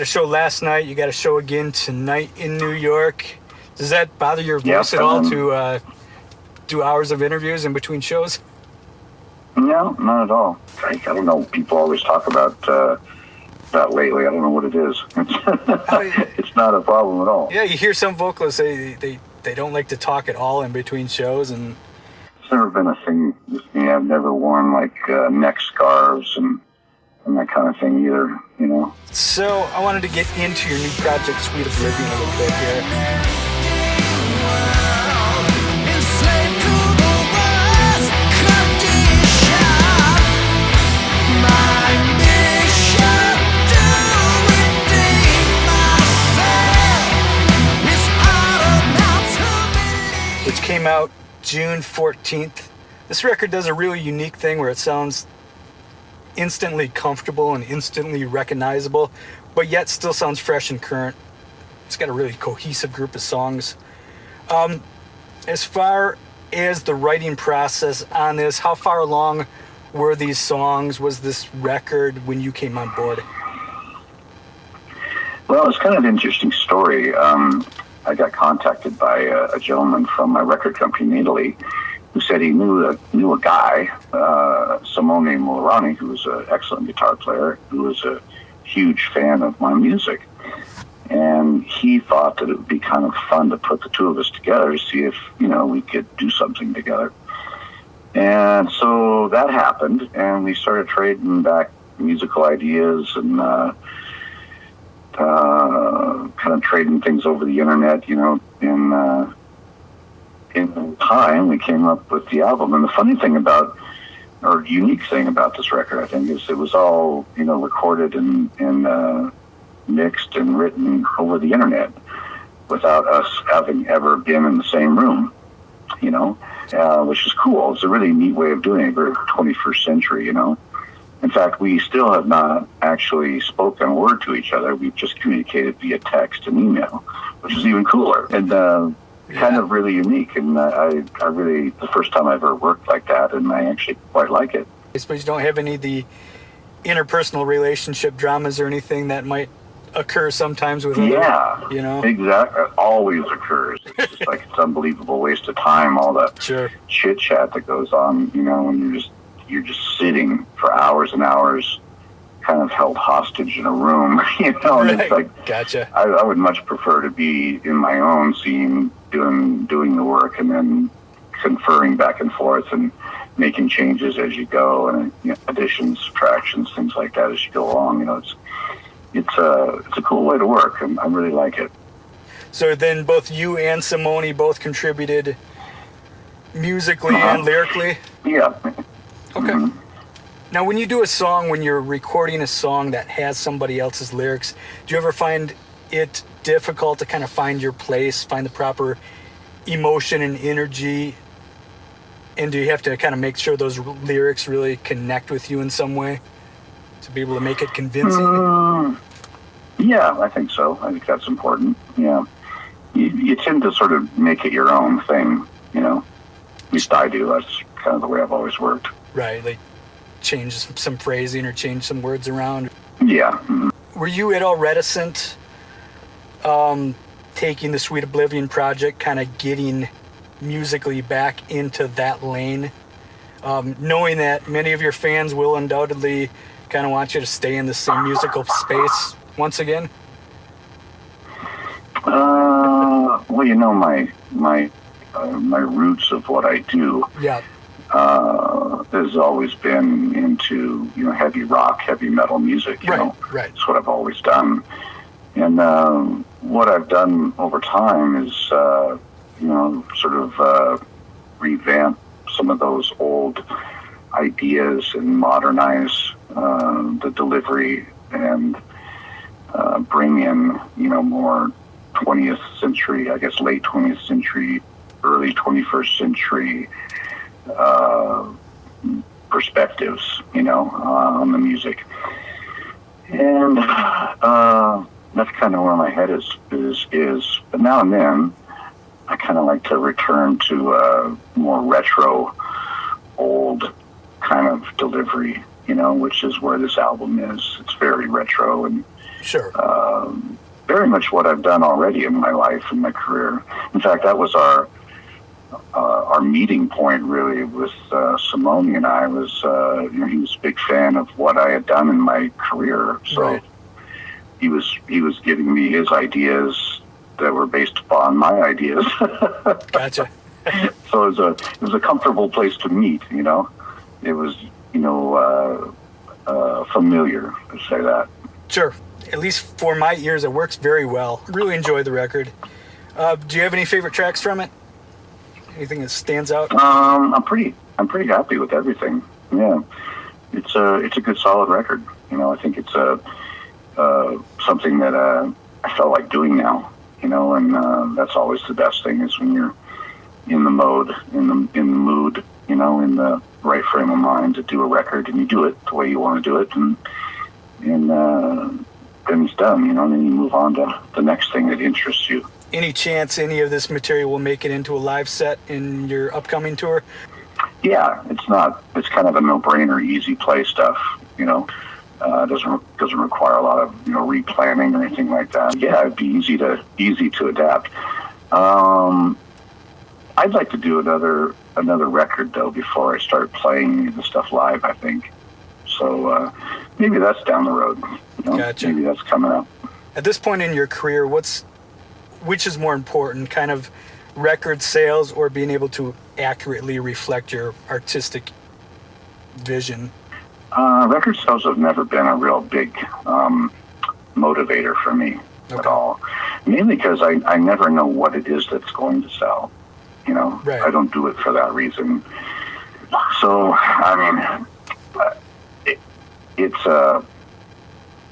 show last night. You got a show again tonight in New York. Does that bother your voice at all to do hours of interviews in between shows? No, not at all. I don't know. People always talk about that lately. I don't know what it is. It's not a problem at all. Yeah, you hear some vocalists say they don't like to talk at all in between shows, and it's never been a thing with me. I've never worn like neck scarves and that kind of thing either, you know. So I wanted to get into your new project, Sweet Oblivion, a little bit here. Which came out June 14th. This record does a really unique thing where it sounds instantly comfortable and instantly recognizable, but yet still sounds fresh and current. It's got a really cohesive group of songs. As far as the writing process on this, how far along were these songs? Was this record when you came on board? Well, it's kind of an interesting story. I got contacted by a gentleman from my record company in Italy who said he knew a guy, Simone Mulrani, who was an excellent guitar player, who was a huge fan of my music. And he thought that it would be kind of fun to put the two of us together to see if, you know, we could do something together. And so that happened, and we started trading back musical ideas and kind of trading things over the internet, you know. In time, we came up with the album. And the funny thing about, or unique thing about this record, I think, is it was all, you know, recorded and mixed and written over the internet without us having ever been in the same room, you know, which is cool. It's a really neat way of doing it, very 21st century, you know. In fact, we still have not actually spoken a word to each other. We've just communicated via text and email, which is even cooler and kind of really unique. And I really, the first time I ever worked like that, and I actually quite like it. I suppose you don't have any of the interpersonal relationship dramas or anything that might occur sometimes with other, you know? Exactly. It always occurs. It's just like it's an unbelievable waste of time, all that chit chat that goes on, you know, when you're just sitting for hours and hours, kind of held hostage in a room, you know. And it's like, gotcha. I would much prefer to be in my own scene, doing the work, and then conferring back and forth and making changes as you go, and you know, additions, subtractions, things like that as you go along. You know, it's a cool way to work, and I really like it. So then, both you and Simone both contributed musically and lyrically. Yeah. Okay. Mm-hmm. Now, when you do a song, when you're recording a song that has somebody else's lyrics, do you ever find it difficult to kind of find your place, find the proper emotion and energy? And do you have to kind of make sure those lyrics really connect with you in some way to be able to make it convincing? Yeah, I think so. I think that's important. Yeah. You tend to sort of make it your own thing, you know. At least I do. That's kind of the way I've always worked. Right, like change some phrasing or change some words around. Yeah. Mm-hmm. Were you at all reticent taking the Sweet Oblivion project, kind of getting musically back into that lane, knowing that many of your fans will undoubtedly kind of want you to stay in the same musical space once again? Well, you know, my roots of what I do. Yeah. Has always been into, you know, heavy rock, heavy metal music, you know. Right. That's what I've always done. And what I've done over time is, you know, sort of revamp some of those old ideas and modernize the delivery and bring in, you know, more 20th century, I guess late 20th century, early 21st century perspectives, you know, on the music. And that's kind of where my head is. But now and then, I kind of like to return to more retro, old kind of delivery, you know, which is where this album is. It's very retro and Sure. Very much what I've done already in my life and my career. In fact, that was our meeting point really with Simone and I. Was he was a big fan of what I had done in my career, so right. he was giving me his ideas that were based upon my ideas. Gotcha. So it was a comfortable place to meet. It was familiar, to say that. Sure. At least for my ears, it works very well. Really enjoy the record. Do you have any favorite tracks from it? Anything that stands out? I'm pretty happy with everything. Yeah, it's a good solid record. I think it's something that I felt like doing now. And that's always the best thing, is when you're in the mode, in the mood, in the right frame of mind to do a record, and you do it the way you want to do it, and then it's done. And then you move on to the next thing that interests you. Any chance any of this material will make it into a live set in your upcoming tour? Yeah, it's kind of a no-brainer, easy play stuff. Doesn't require a lot of replanning or anything like that. Yeah, it'd be easy to adapt. I'd like to do another record though before I start playing the stuff live, I think. So maybe that's down the road. Gotcha. Maybe that's coming up. At this point in your career, which is more important, kind of record sales or being able to accurately reflect your artistic vision? Record sales have never been a real big motivator for me at all. Mainly because I never know what it is that's going to sell. Right. I don't do it for that reason. So,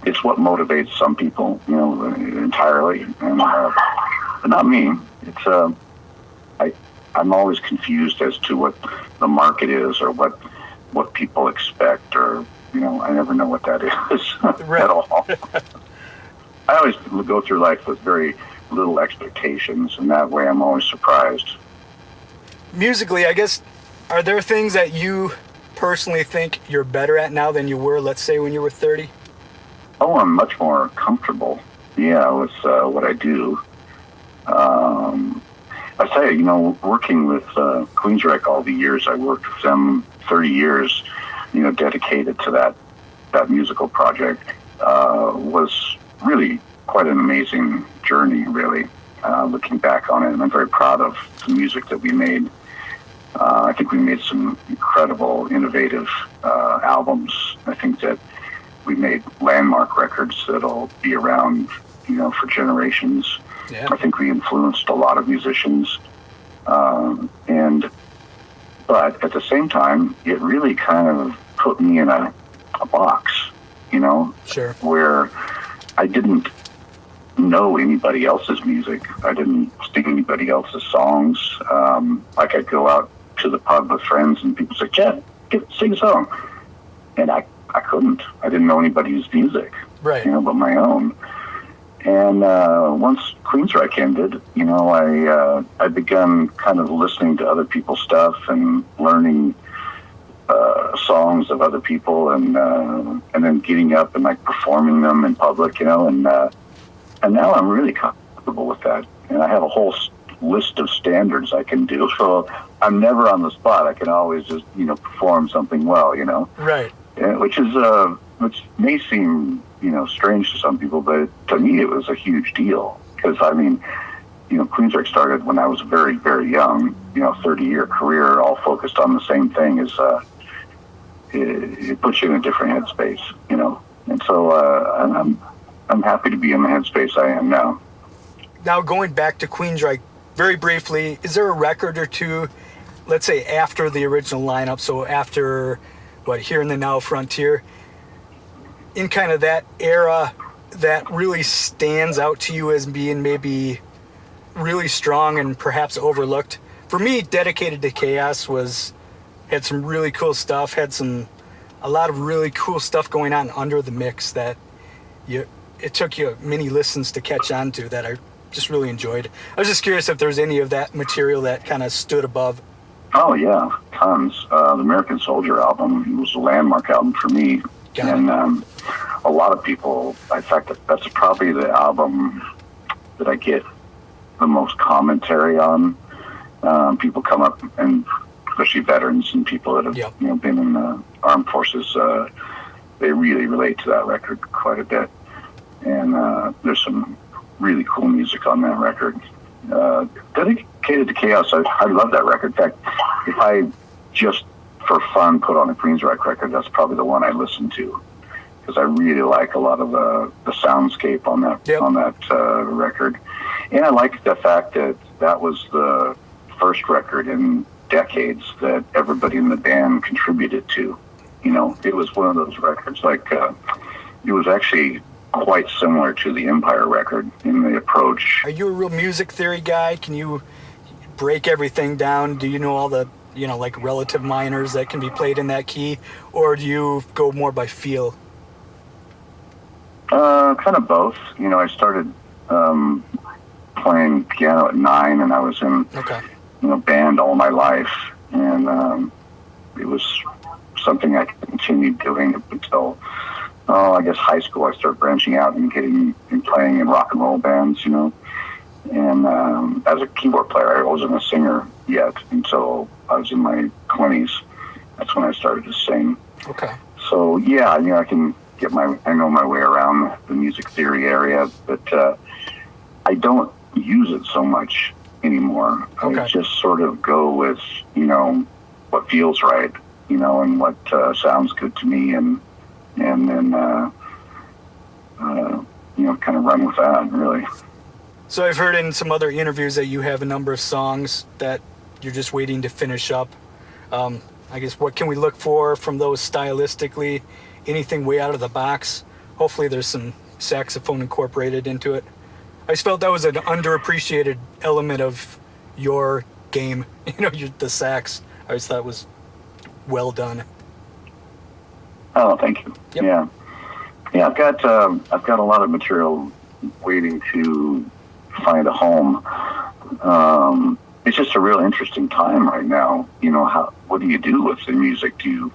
it's what motivates some people, entirely, and but not me. It's I'm always confused as to what the market is, or what people expect, or I never know what that is right. at all. I always go through life with very little expectations, and that way I'm always surprised. Musically, I guess, are there things that you personally think you're better at now than you were, let's say, when you were 30? Oh, I'm much more comfortable, with what I do. I tell you, working with Queensryche all the years I worked with them, 30 years, dedicated to that musical project, was really quite an amazing journey, really, looking back on it. And I'm very proud of the music that we made. I think we made some incredible, innovative albums. I think that we made landmark records that'll be around, for generations. Yeah. I think we influenced a lot of musicians. But at the same time, it really kind of put me in a box, Sure. where I didn't know anybody else's music. I didn't sing anybody else's songs. Like I'd go out to the pub with friends and people say, "Jeff, sing a song." And I couldn't. I didn't know anybody's music, right. But my own. And once Queensryche ended, I began kind of listening to other people's stuff and learning songs of other people, and then getting up and performing them in public, and now I'm really comfortable with that, and I have a whole list of standards I can do, so I'm never on the spot. I can always just perform something well, right, which may seem strange to some people, but to me it was a huge deal, because Queensryche started when I was very, very young, 30-year career, all focused on the same thing. It puts you in a different headspace, and so I'm happy to be in the headspace I am now. Now, going back to Queensryche very briefly, is there a record or two, let's say after the original lineup, so after Here in the Now Frontier, in kind of that era, that really stands out to you as being maybe really strong and perhaps overlooked? For me, Dedicated to Chaos had some really cool stuff, had a lot of really cool stuff going on under the mix that it took you many listens to catch on to, that I just really enjoyed. I was just curious if there's any of that material that kind of stood above. Oh yeah, tons. The American Soldier album was a landmark album for me. And a lot of people, in fact, that's probably the album that I get the most commentary on. People come up, and especially veterans and people that have been in the armed forces, they really relate to that record quite a bit. And there's some really cool music on that record. Dedicated to Chaos, I love that record. In fact, if I just for fun put on a Queensryche record, that's probably the one I listen to, because I really like a lot of the soundscape on that record. And I like the fact that that was the first record in decades that everybody in the band contributed to. It was one of those records, like it was actually quite similar to the Empire record in the approach. Are you a real music theory guy? Can you break everything down? Do you know all the, like relative minors that can be played in that key? Or do you go more by feel? Kind of both. I started playing piano at 9, and I was in band all my life. And it was something I continued doing up until I guess high school. I started branching out and playing in rock and roll bands, And as a keyboard player, I wasn't a singer yet until I was in my 20s. That's when I started to sing. Okay. So yeah, I know my way around the music theory area, but I don't use it so much anymore. Okay. I just sort of go with what feels right, and what sounds good to me, and then kind of run with that, really. So I've heard in some other interviews that you have a number of songs that you're just waiting to finish up. I guess what can we look for from those stylistically? Anything way out of the box? Hopefully there's some saxophone incorporated into it. I just felt that was an underappreciated element of your game. The sax. I just thought it was well done. Oh, thank you. Yep. Yeah. I've got a lot of material waiting to find a home. It's just a real interesting time right now. What do you do with the music? Do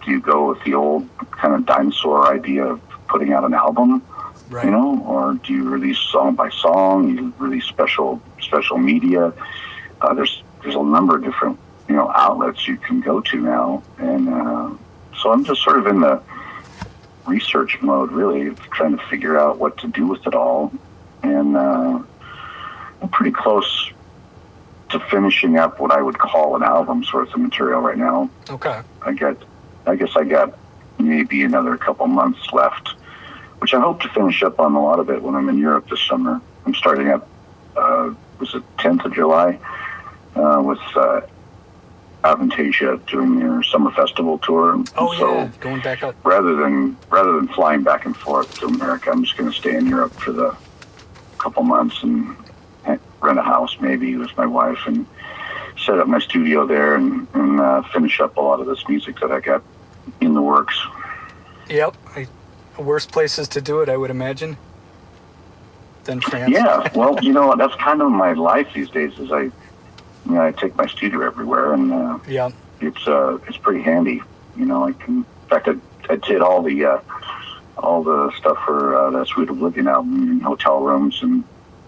you go with the old kind of dinosaur idea of putting out an album, right? Or do you release song by song? You release special media. There's a number of different outlets you can go to now, and so I'm just sort of in the research mode, really, trying to figure out what to do with it all. And I'm pretty close to finishing up what I would call an album sort of material right now. Okay. I guess I got maybe another couple months left, which I hope to finish up on a lot of it when I'm in Europe this summer. I'm starting up, was it 10th of July, with Avantasia doing their summer festival tour. Going back up. Rather than flying back and forth to America, I'm just going to stay in Europe for the couple months and rent a house maybe with my wife and set up my studio there and finish up a lot of this music that I got in the works. Yep. Worst places to do it, I would imagine, than France. Yeah, well, that's kind of my life these days. Is I take my studio everywhere, and it's pretty handy. In fact, I did all the stuff for that Sweet Oblivion album in hotel rooms and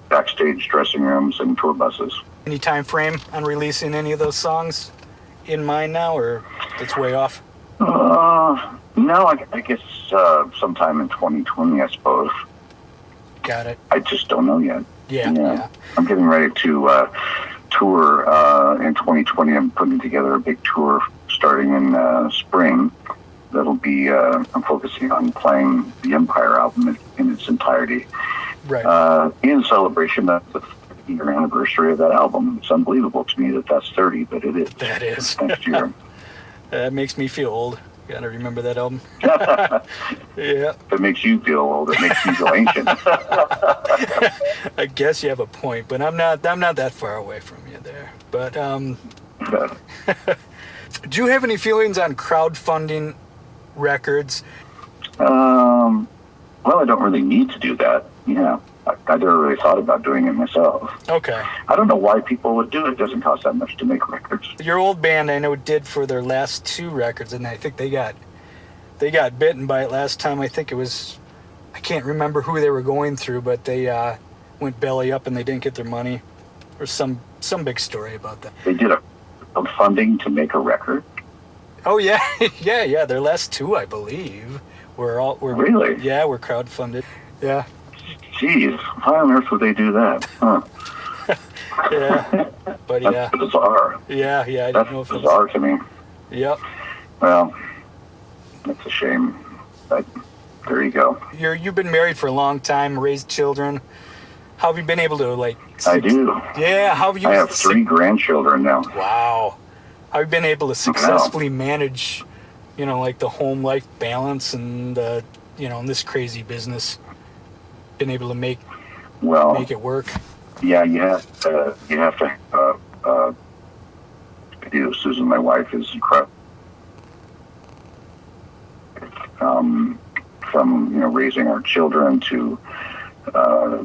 backstage dressing rooms and tour buses. Any time frame on releasing any of those songs in mind now, or it's way off? No, I guess sometime in 2020, I suppose. Got it. I just don't know yet. Yeah. I'm getting ready to tour in 2020. I'm putting together a big tour starting in spring. That'll be, I'm focusing on playing the Empire album in its entirety. Right. In celebration of the 30-year anniversary of that album. It's unbelievable to me that that's 30, but it is. That is. Next year. That makes me feel old. Gotta remember that album. Yeah. If it makes you feel old, it makes you feel ancient. I guess you have a point, but I'm not that far away from you there. But do you have any feelings on crowdfunding records? Well, I don't really need to do that. Yeah. I never really thought about doing it myself. Okay. I don't know why people would do it. It doesn't cost that much to make records. Your old band, I know, did for their last 2 records, and I think they got they got bitten by it last time. I think it was, I can't remember who they were going through, but they went belly up and they didn't get their money. Or some big story about that. They did a crowdfunding to make a record. Oh yeah, yeah. Their last two, I believe, were Really? Yeah, were crowdfunded. Yeah. Jeez, why on earth would they do that? Huh. Yeah, but yeah. That's bizarre. Yeah. I didn't That's know if it was. bizarre to me. Yep. Well, that's a shame. But there you go. You've been married for a long time, raised children. How have you been able to I do. Yeah, how have you? I have 3 grandchildren now. Wow. How have you been able to successfully manage, the home life balance and in this crazy business? Been able to make it work. Yeah, you have to. Susan, my wife, is incredible. From raising our children to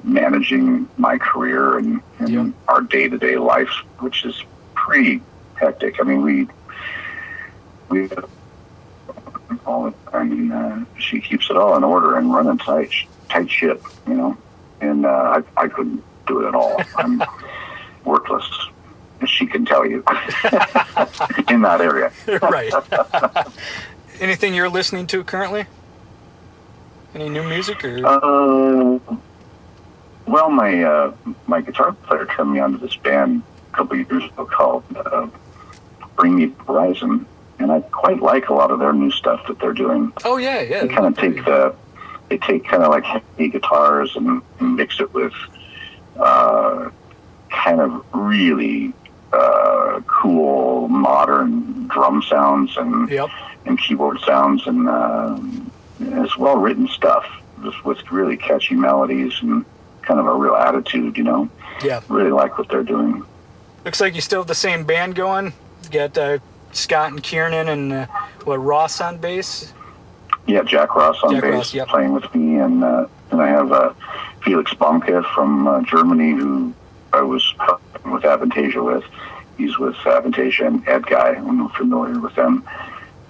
managing my career and our day-to-day life, which is pretty hectic. I mean, we all the time. She keeps it all in order and running tight ship, and I couldn't do it at all. I'm worthless, as she can tell you, in that area. Right. Anything you're listening to currently? Any new music or? Well, my guitar player turned me onto this band a couple of years ago called Bring Me Horizon, and I quite like a lot of their new stuff that they're doing. Oh yeah. They kind of take kind of like heavy guitars and mix it with kind of really cool modern drum sounds and keyboard sounds, and it's well written stuff just with really catchy melodies and kind of a real attitude, Yeah. Really like what they're doing. Looks like you still have the same band going. You got Scott and Kiernan and Ross on bass. Yeah, Jack Ross on bass playing with me, and I have Felix Bonke from Germany, who I was helping with Avantasia with. He's with Avantasia and Ed Guy. I'm not familiar with them,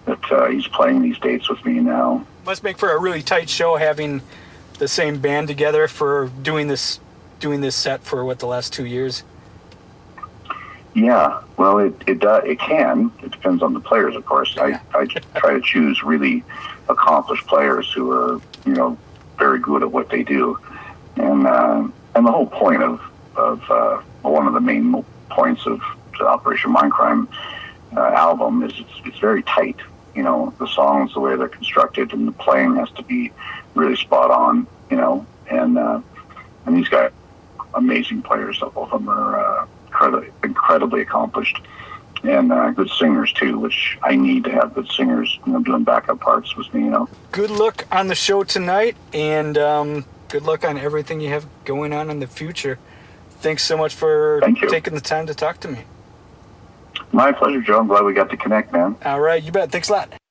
but he's playing these dates with me now. Must make for a really tight show having the same band together for doing this set for the last 2 years. Yeah, well, it can. It depends on the players, of course. I try to choose really accomplished players who are very good at what they do, and the whole point of one of the main points of the Operation Mindcrime album is it's very tight. The songs, the way they're constructed, and the playing has to be really spot on. And these guys, amazing players. Both of them are incredibly accomplished, and good singers too, which I need to have good singers doing backup parts with me. Good luck on the show tonight, and good luck on everything you have going on in the future. Thanks so much for taking the time to talk to me. My pleasure, Joe. I'm glad we got to connect, man. All right, you bet. Thanks a lot.